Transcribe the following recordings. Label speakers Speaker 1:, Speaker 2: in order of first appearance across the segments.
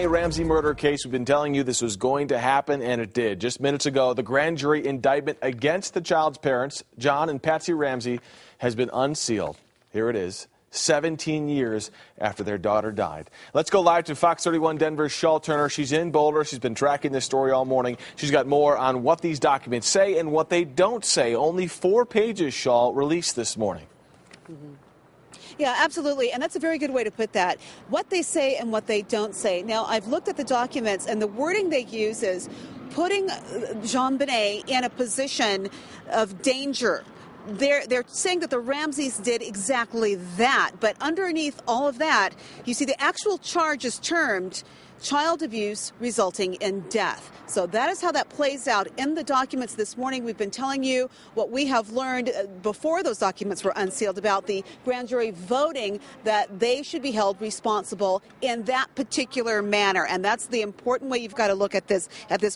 Speaker 1: Ramsey murder case. We've been telling you this was going to happen, and it did. Just minutes ago, the grand jury indictment against the child's parents, John and Patsy Ramsey, has been unsealed. Here it is, 17 years after their daughter died. Let's go live to Fox 31 Denver's Shawl Turner. She's in Boulder. She's been tracking this story all morning. She's got more on what these documents say and what they don't say. Only 4 pages, Shawl, released this morning.
Speaker 2: Yeah, absolutely. And that's a very good way to put that. What they say and what they don't say. Now, I've looked at the documents, and the wording they use is putting JonBenet in a position of danger. They're saying that the Ramseys did exactly that. But underneath all of that, you see the actual charge is termed child abuse resulting in death. So that is how that plays out in the documents this morning. We've been telling you what we have learned before those documents were unsealed about the grand jury voting that they should be held responsible in that particular manner. And that's the important way you've got to look at this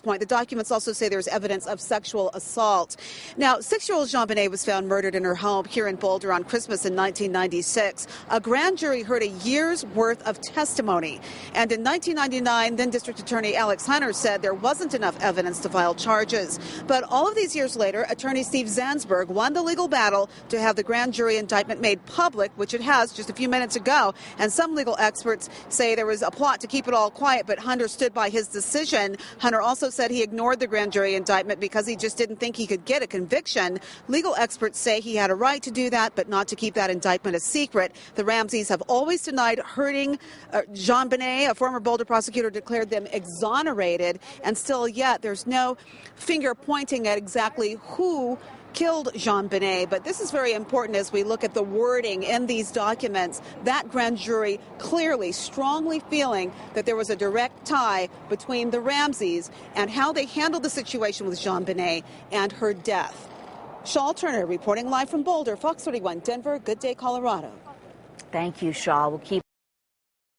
Speaker 2: point. The documents also say there's evidence of sexual assault. Now, 6-year-old JonBenet was found murdered in her home here in Boulder on Christmas in 1996. A grand jury heard a year's worth of testimony. And in 1999, then District Attorney Alex Hunter said there wasn't enough evidence to file charges. But all of these years later, Attorney Steve Zansberg won the legal battle to have the grand jury indictment made public, which it has just a few minutes ago. And some legal experts say there was a plot to keep it all quiet, but Hunter stood by his decision. Hunter also said he ignored the grand jury indictment because he just didn't think he could get a conviction. Legal experts say he had a right to do that, but not to keep that indictment a secret. The Ramseys have always denied hurting JonBenet. A former Boulder prosecutor declared them exonerated, and still yet there's no finger pointing at exactly who killed JonBenet. But this is very important as we look at the wording in these documents. That grand jury clearly, strongly feeling that there was a direct tie between the Ramseys and how they handled the situation with JonBenet and her death. Shawl Turner reporting live from Boulder, Fox 31 Denver. Good day, Colorado.
Speaker 3: Thank you, Shaw. We'll keep